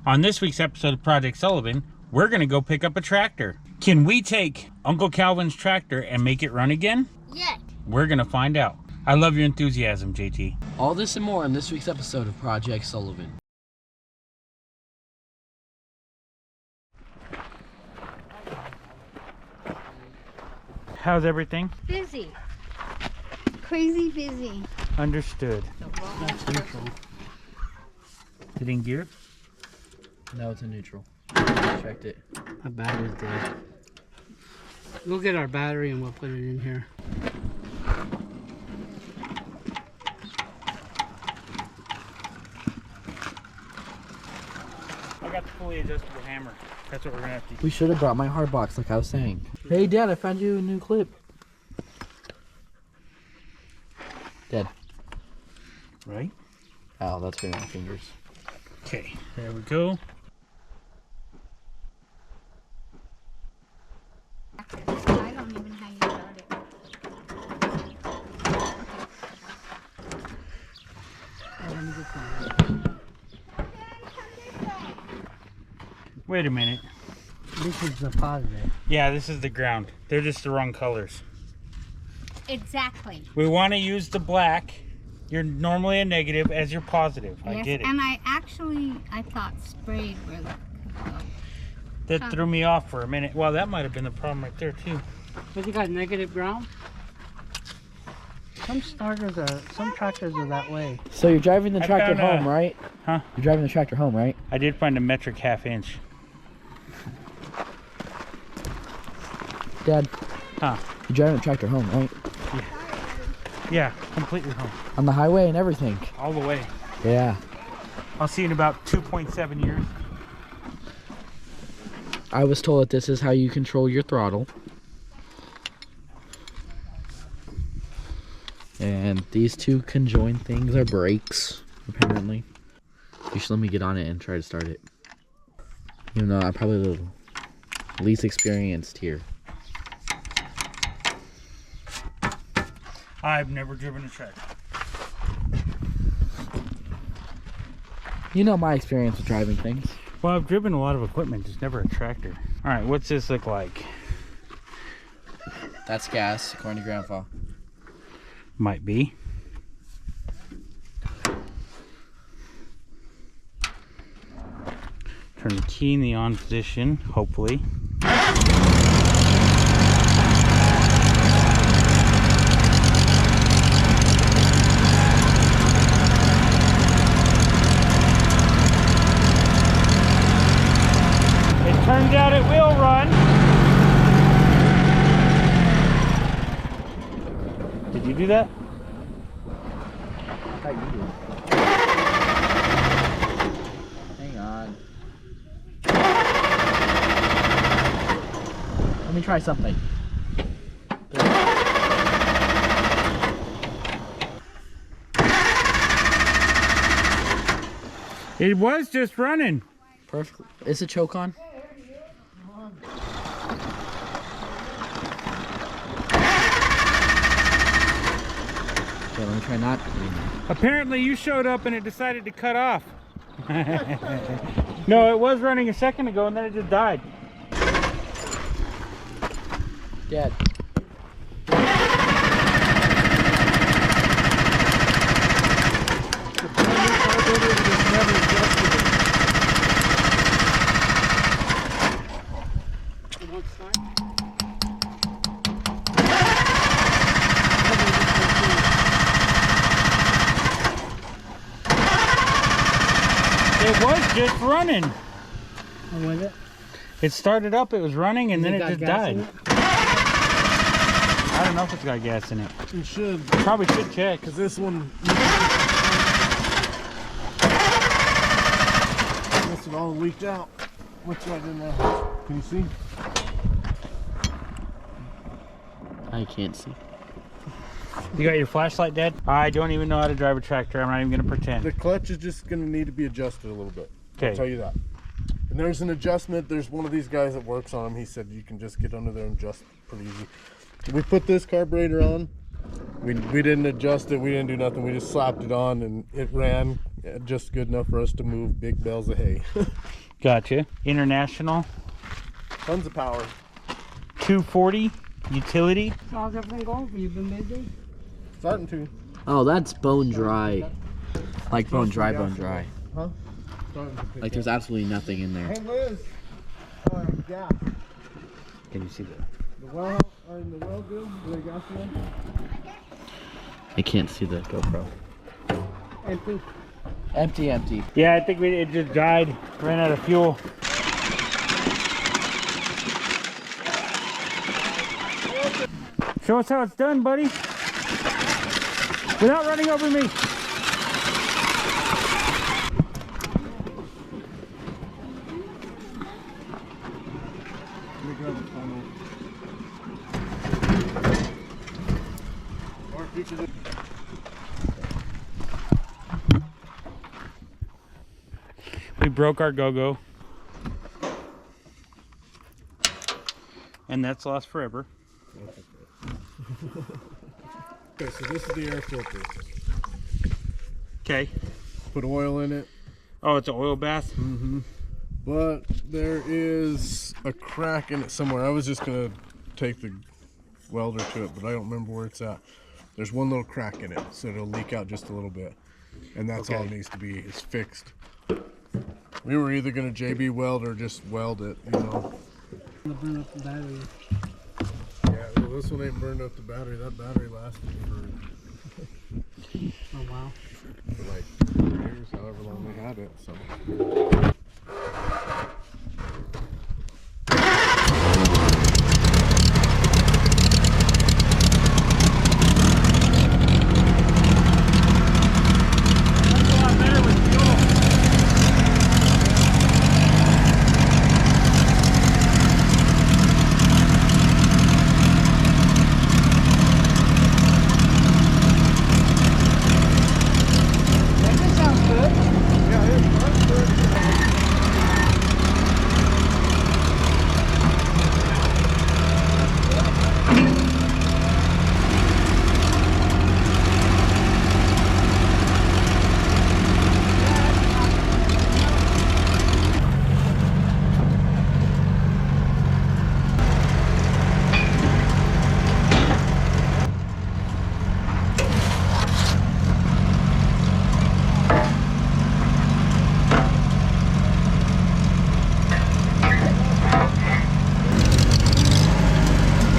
On this week's episode of Project Sullivan, we're going to go pick up a tractor. Can we take Uncle Kalvin's tractor and make it run again? Yeah. We're going to find out. I love your enthusiasm, JT. All this and more in this week's episode of Project Sullivan. How's everything? Busy. Crazy busy. Understood. That's neutral. Is it in gear? No, it's in neutral. Checked it. My battery's dead. We'll get our battery and we'll put it in here. I got the fully adjustable hammer. That's what we're going to have to use. We should have brought my hard box like I was saying. Hey Dad, I found you a new clip. Dad. Right? Oh, that's been my fingers. Okay, there we go. I don't even how you start it. Let me get some. Wait a minute. This is the positive. Yeah, this is the ground. They're just the wrong colors. Exactly. We want to use the black. You're normally a negative as your positive. I Yes, get it. and I thought sprayed where the could go. That threw me off for a minute. Well, that might have been the problem right there too. But you got negative ground? Some tractors are that way. So you're driving the I tractor found home, right? Huh? You're driving the tractor home, right? I did find a metric ½ inch. Dad, Huh? you're driving the tractor home, right? Yeah, completely home. On the highway and everything. All the way. Yeah. I'll see you in about 2.7 years. I was told that this is how you control your throttle. And these two conjoined things are brakes, apparently. You should let me get on it and try to start it. Even though I'm probably the least experienced here. I've never driven a tractor. You know my experience with driving things. Well, I've driven a lot of equipment, just never a tractor. All right, what's this look like? That's gas, according to Grandpa. Might be. Turn the key in the on position, hopefully. It turns out it will run. Did you do that? I thought you did. Hang on. Let me try something. It was just running. Perfect. Is it choke on? Okay, let me try not. Apparently you showed up and it decided to cut off. No, it was running a second ago and then it just died. Dad. It was just running. Oh, was it? It started up, it was running, and then it got just gas died. in it? I don't know if it's got gas in it. You should, Probably should check. because this one, must have all leaked out. What's right in there? Can you see? I can't see. You got your flashlight, Dad? I don't even know how to drive a tractor. I'm not even going to pretend. The clutch is just going to need to be adjusted a little bit. I'll tell Okay. you that. And there's an adjustment. There's one of these guys that works on them. He said you can just get under there and adjust pretty easy. We put this carburetor on. We didn't adjust it. We didn't do nothing. We just slapped it on and it ran Yeah, just good enough for us to move big bales of hay. Gotcha. International Tons of power. 240 utility. How's everything going for you? Been busy? Starting to. Oh, that's bone dry. Like bone dry, bone dry. Huh? Starting to pick Like there's up. absolutely nothing in there. Hey Liz, gas. Can you see that? The well, the well good? Do they gas in? I can't see the GoPro. Empty. Empty, empty. Yeah, I think it just died. Ran out of fuel. Show us how it's done, buddy. Without running over me. Let me grab a funnel. Or if you could- We broke our go-go. And that's lost forever. Okay, so this is the air filter. Okay. Put oil in it. Oh, it's an oil bath? But there is a crack in it somewhere. I was just gonna take the welder to it, but I don't remember where it's at. There's one little crack in it, so it'll leak out just a little bit. And that's all it needs to be, is fixed. We were either gonna JB weld or just weld it, you know. I'm gonna burn up the battery. Yeah, well, this one ain't burned up the battery. That battery lasted Oh wow. for like 4 years, however long we had it. So. That's a lot better with fuel. That sounds good. Yeah, it's good.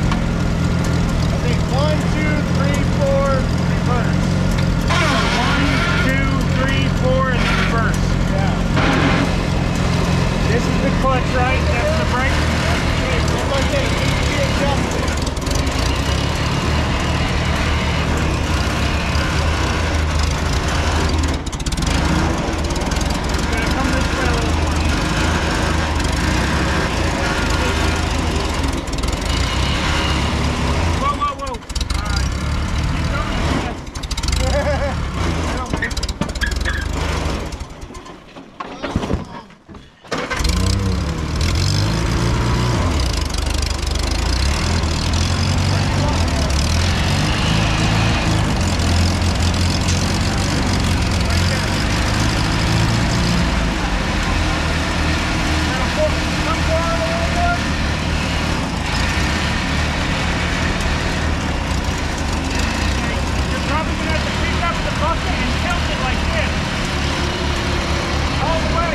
I think 1, 2, 3, 4 reverse. 1, 2, 3, 4, and then reverse. Yeah. This is the clutch, right? That's the brake. It's like that. It needs to be adjusted. Gotta come this way a little more. Whoa, whoa, whoa. Keep going. You're probably gonna have to pick up the bucket and tilt it like this. All the way.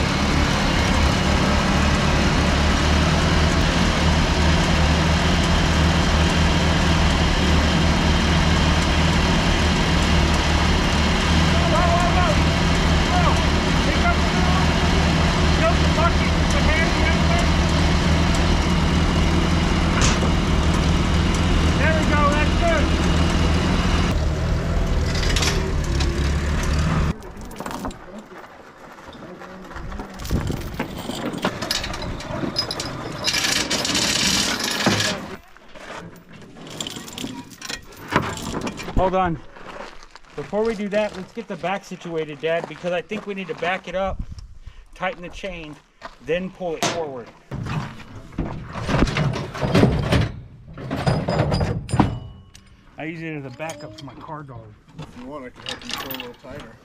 Whoa, whoa, whoa. Whoa. Pick up tilt the bucket with the hand the other way. There we go, that's good. Hold on. Before we do that, let's get the back situated, Dad, because I think we need to back it up, tighten the chain, then pull it forward. I use it as a backup for my car door. If you want, I can help you pull a little tighter.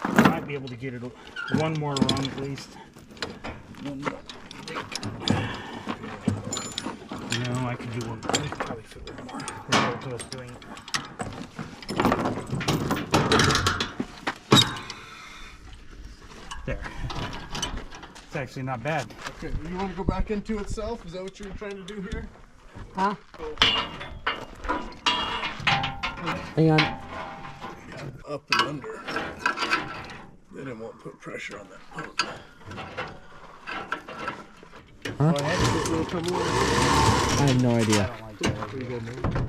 I might be able to get it one more rung at least. One more. No, I could do one. I could probably fit one more. Result of us doing it. There. It's actually not bad. Okay, you want to go back into itself? Is that what you're trying to do here? Huh? Hang on. Yeah, up and under. Then it won't put pressure on that pump. Huh? Go ahead, this little tumble over here. I have no idea. There you go, man.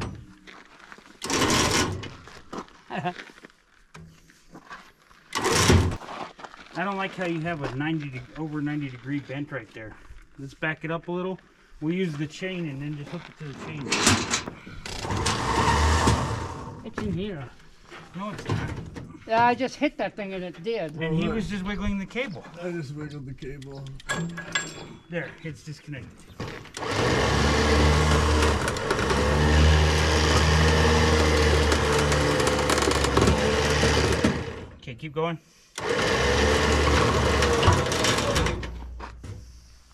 I don't like how you have a over 90 degree bent right there. Let's back it up a little. We'll use the chain and then just hook it to the chain. It's in here. No, it's not. Yeah, I just hit that thing and it did. And he was just wiggling the cable. I just wiggled the cable. There, it's disconnected. Okay, keep going.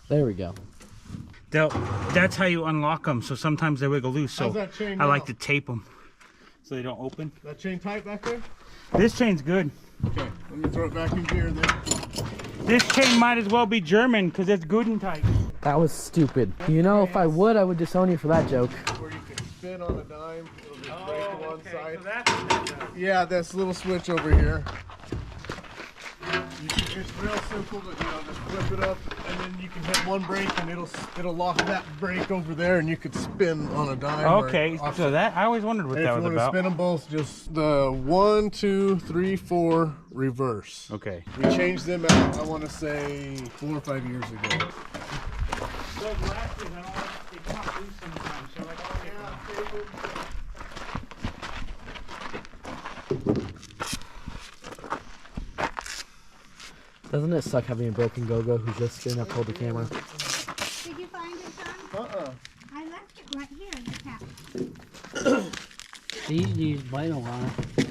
There we go. That's how you unlock them. So sometimes they wiggle loose. So How's that chain I like now? to tape them so they don't open. That chain tight back there? This chain's good. Okay, let me throw it back in gear then. This chain might as well be German because it's good and tight. That was stupid. You know, if I would disown you for that joke. Where you can spin on a dime, it'll just break to one side. So that's what that does. Yeah, this little switch over here. It's real simple, but just flip it up, and then you can hit one brake, and it'll lock that brake over there, and you could spin on a dime. Okay, so that I always wondered what if that you was want to about. spin them both, just the 1, 2, 3, 4 reverse. Okay. We changed them out, I want to say 4 or 5 years ago. Those latches, I don't like, they come loose sometimes. So like, Doesn't it suck having a broken go-go who's just sitting up to hold the camera? Did you find it, John? I left it right here in the cap. These vinyl on it.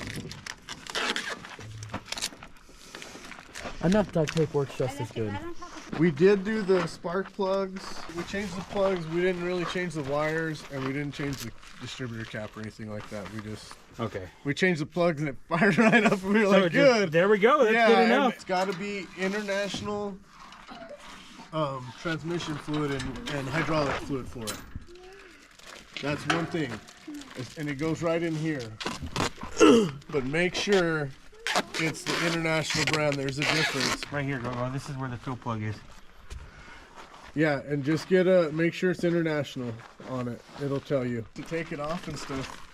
Enough duct tape works I just as left it good. right on top of We did do the spark plugs. We changed the plugs. We didn't really change the wires, and we didn't change the distributor cap or anything like that. We changed the plugs, and it fired right up. And we were like, good. There we go. That's Yeah, good and enough. it's got to be international transmission fluid and hydraulic fluid for it. That's one thing, and it goes right in here. But make sure it's the international brand. There's a difference. Right here, go. This is where the fuel plug is. Yeah, and just make sure it's international on it. It'll tell you. To take it off and stuff,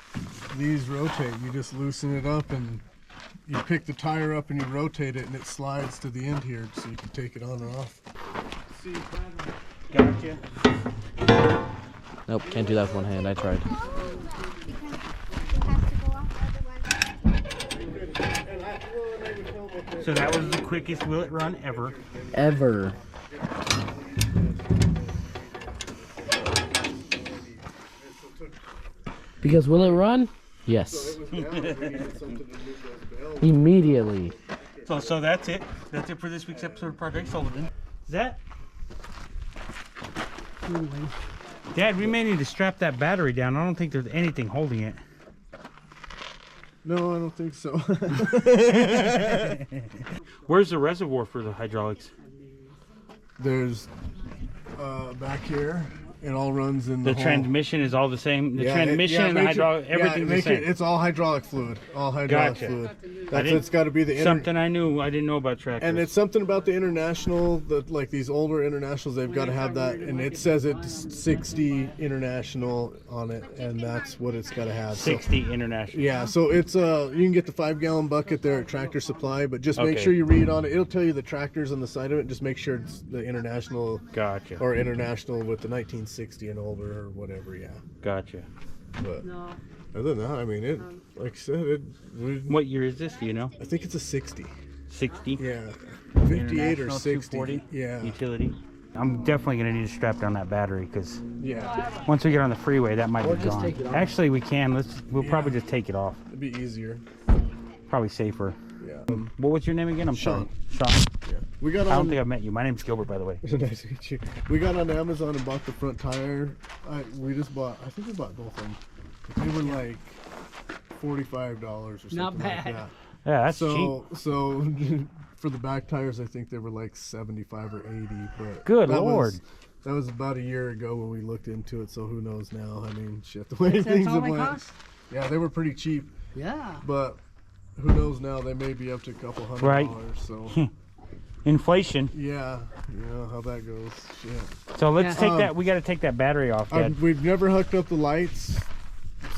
these rotate. You just loosen it up and you pick the tire up and you rotate it and it slides to the end here so you can take it on or off. Gotcha. Nope, can't do that with one hand. I tried. it because it has to go off, otherwise. So that was the quickest will it run ever. Ever. Because will it run? Yes. Immediately. So that's it. That's it for this week's episode of Project Sullivan. Is that? Dad, we may need to strap that battery down. I don't think there's anything holding it. No, I don't think so. Where's the reservoir for the hydraulics? There's back here. It all runs in The whole- transmission is all the same. The transmission and the make sure- hydraulic, everything's the make same. it's all hydraulic fluid. All hydraulic Gotcha. fluid. I didn't- It's got to be the Something I knew I didn't know about tractors. And it's something about the international, like these older internationals, they've got to have that, and it says it's 60 international on it, and that's what it's got to have. So, 60 international. yeah, so it's you can get the 5-gallon bucket there at Tractor Supply, but just make Okay. sure you read on it. It'll tell you the tractors on the side of it. Just make sure it's the international Gotcha. or international with the 1960 and older or whatever. Yeah, Gotcha. but No. other than that, I mean, it like I said, What year is this? Do you know? I think it's a 60. 60. Yeah, 58 or International 60. 240 Yeah, Utility. I'm definitely gonna need to strap down that battery because yeah, once we get on the freeway, that might Or be just gone. take it off. Actually, we can. We'll probably just take it off. it'd be easier. Probably safer. Yeah. What was your name again? I'm Sean. sorry. Sean. Yeah. We got I don't on. think I've met you. My name's Gilbert, by the way. Nice to meet you. We got on Amazon and bought the front tire. We just bought. I think we bought both of them. They were like $45 or something Not like bad. that. Yeah, that's So for the back tires, I think they were like 75 or 80. But Good that Lord. that was about a year ago when we looked into it. So who knows now? I mean, shit, the way That's things all have they went. cost? Yeah, they were pretty cheap. Yeah. But who knows now? They may be up to a couple $100. Right. So Inflation. yeah, you know how that goes. Shit. So let's Yeah. take that. We got to take that battery off, Dad. We've never hooked up the lights,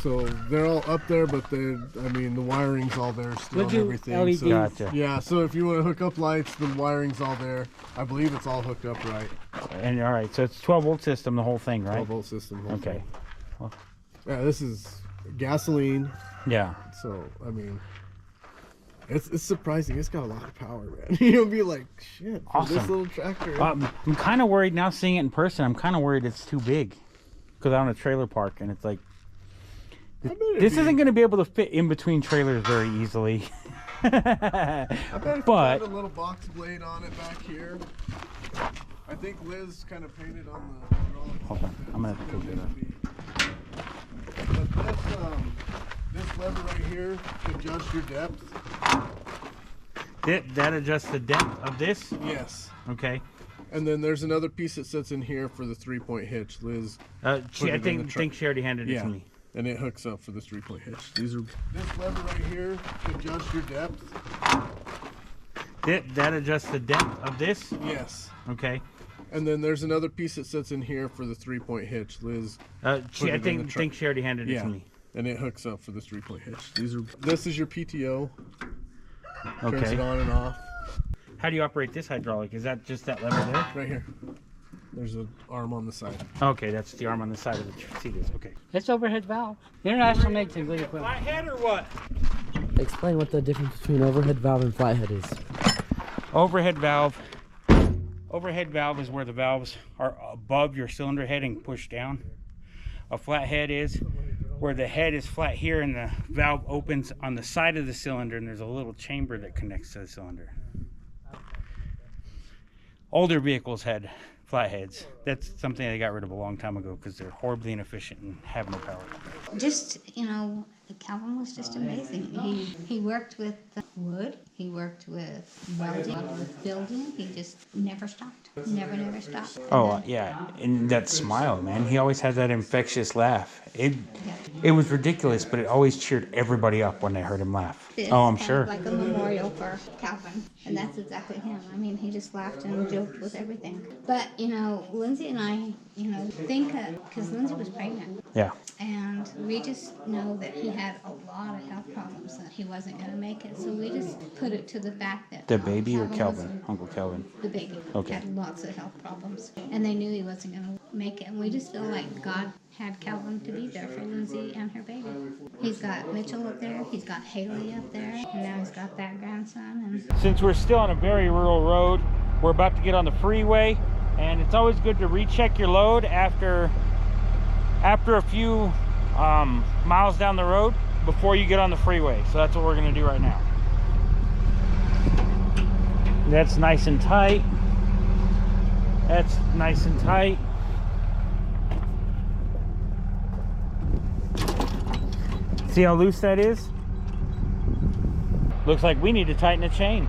so they're all up there. But I mean, the wiring's all there still We'll and do everything. LEDs. So, Gotcha. yeah, so if you want to hook up lights, the wiring's all there. I believe it's all hooked up right. And all right, so it's 12-volt system, the whole thing, right? 12-volt system. whole Okay. thing. Yeah, this is gasoline. Yeah. So I mean, it's surprising. It's got a lot of power, man. You'll be like, shit, for this Awesome. little tractor. I'm kind of worried now seeing it in person. I'm kind of worried it's too big because I'm in a trailer park and it's like I bet it'd this be- isn't going to be able to fit in between trailers very easily. I bet if but- you had a little box blade on it back here. I think Liz kind of painted on the hydraulic. Hold on, I'm gonna have to take that But this lever right here adjusts your depth. That adjusts the depth of this. Yes. Okay. And then there's another piece that sits in here for the 3-point hitch. Liz, I Put it in the truck. think she already handed it yeah, to me. and it hooks up for the 3-point hitch. This lever right here adjusts your depth. That adjusts the depth of this. Yes. Okay. And then there's another piece that sits in here for the 3-point hitch. Liz, I Put it in the truck. think she already handed it yeah, to me. and it hooks up for the 3-point hitch. This is your PTO. Turns Okay. it on and off. How do you operate this hydraulic? Is that just that lever there? Right here. There's an arm on the side. Okay, that's the arm on the side of the seat. Okay. It's overhead valve. International made to good equipment. Flathead or what? Explain what the difference between overhead valve and flathead is. Overhead valve. Overhead valve is where the valves are above your cylinder head and pushed down. A flathead is where the head is flat here and the valve opens on the side of the cylinder and there's a little chamber that connects to the cylinder. Older vehicles had flatheads. That's something they got rid of a long time ago because they're horribly inefficient and have no power. Just, Kalvin was just amazing. He worked with wood, he worked with welding, with building. He just never stopped. Never stopped. Oh, yeah. And that smile, man. He always had that infectious laugh. It was ridiculous, but it always cheered everybody up when they heard him laugh. It's Oh, I'm kind sure. of like a memorial for Kalvin, and that's exactly him. I mean, he just laughed and joked with everything. But, Lindsay and I, think, because Lindsay was pregnant, Yeah. and we just know that he had a lot of health problems, that he wasn't going to make it. So we just put it to the fact that The baby or Kalvin Kelvin? Uncle Kalvin. the baby Okay. had lots of health problems, and they knew he wasn't going to make it. And we just feel like God had Kalvin to be there for Lindsay and her baby. He's got Mitchell up there, he's got Haley up there, and now he's got that grandson. And Since we're still on a very rural road, we're about to get on the freeway, and it's always good to recheck your load after a few miles down the road before you get on the freeway. So that's what we're going to do right now. That's nice and tight. That's nice and tight. See how loose that is? Looks like we need to tighten the chain.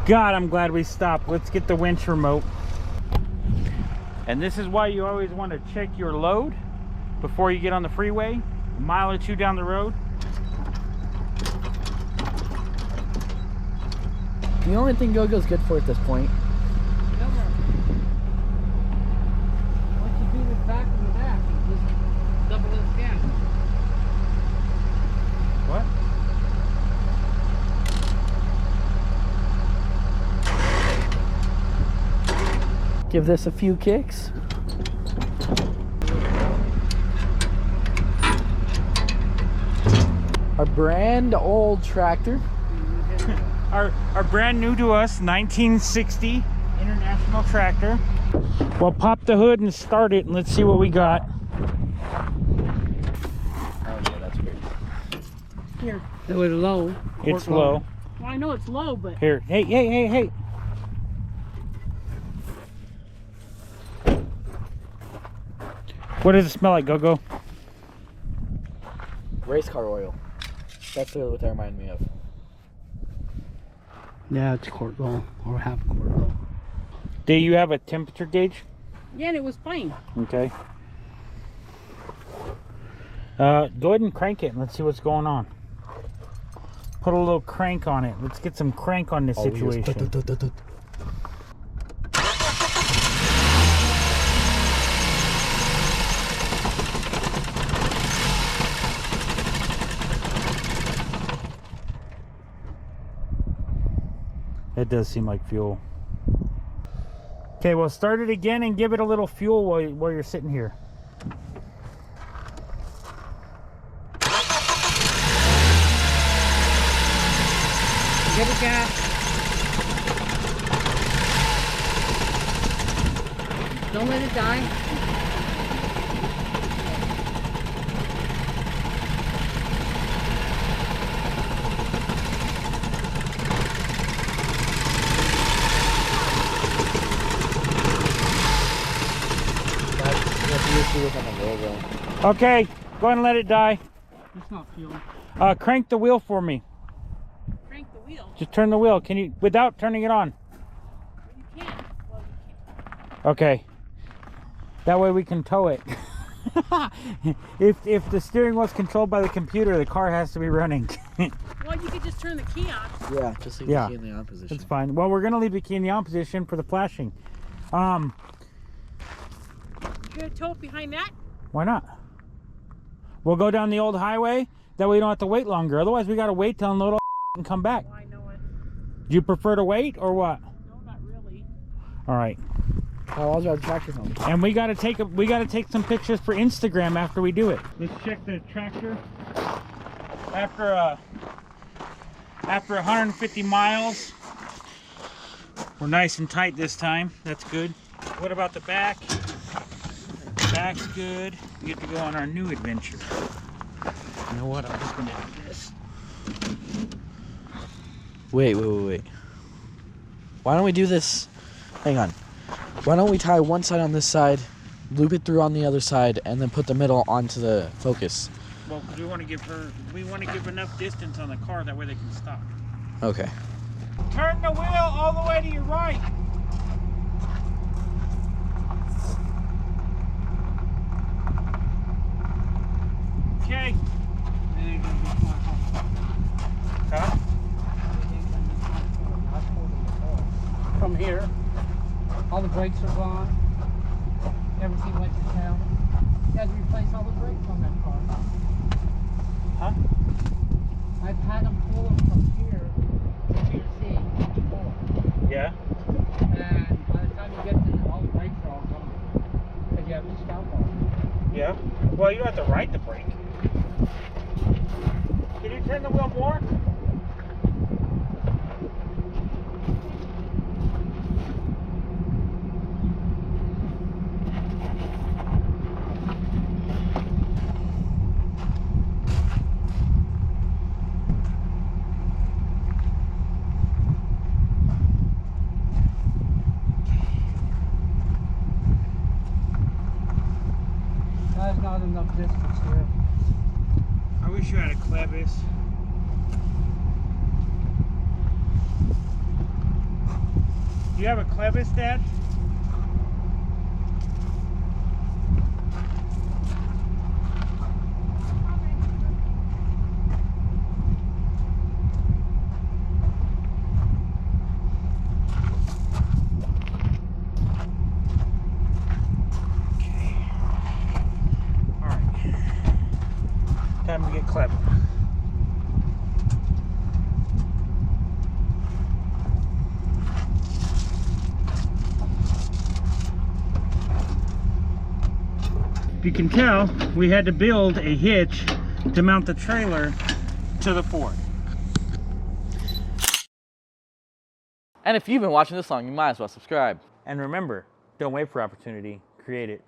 God, I'm glad we stopped. Let's get the winch remote. And this is why you always want to check your load before you get on the freeway, a mile or two down the road. The only thing GoGo's good for at this point. What you do with back and the back, you just double it again. What? Give this a few kicks. Our brand old tractor. Our brand new to us 1960 International tractor. Well, pop the hood and start it and let's see what we got. Oh yeah, that's weird. It was low. It's low. Well, I know it's low, but Here, hey. What does it smell like, Go-Go? Race car oil. That's what that reminded me of. yeah, it's quart gold or half quart gold. Do you have a temperature gauge? Yeah, and it was fine. Okay. Go ahead and crank it and let's see what's going on. Put a little crank on it. Let's get some crank on this situation. It does seem like fuel. Okay, well, start it again and give it a little fuel while you're sitting here. Give it gas. Don't let it die. Okay, go ahead and let it die. It's not fuel. Crank the wheel for me. Crank the wheel. Just turn the wheel. Can you, without turning it on? You can't. Well, you can't. Okay. That way we can tow it. If the steering wheel's controlled by the computer, the car has to be running. Well, you could just turn the key on. Yeah, just leave Yeah. the key in the on position. That's fine. Well, we're gonna leave the key in the on position for the flashing. You're gonna tow it behind that? Why not? We'll go down the old highway. That way we don't have to wait longer. Otherwise, we gotta wait till unload all and come back. Oh, I know it. Do you prefer to wait or what? No, not really. All right. How long do I tractor home? And we gotta take some pictures for Instagram after we do it. Let's check the tractor. After 150 miles, we're nice and tight this time. That's good. What about the back? Back's good. We get to go on our new adventure. You know what? I'm just gonna do this. Wait. Why don't we do this? Hang on. Why don't we tie one side on this side, loop it through on the other side, and then put the middle onto the Focus? Well, because we want to give enough distance on the car, that way they can stop. Okay. Turn the wheel all the way to your right. Okay. Huh? From here, all the brakes are gone. Everything went to town. You had to replace all the brakes on that car. Huh? I've had them pull them from here to here before. Yeah. And by the time you get to all the brakes are all gone. Because you have to stop on. Yeah. Well, you don't have to ride the brake. Can you turn the wheel more? There's not enough distance here. I wish you had a clevis. Do you have a clevis, Dad? Time to get clever. If you can tell, we had to build a hitch to mount the trailer to the Ford. And if you've been watching this long, you might as well subscribe. And remember, don't wait for opportunity, create it.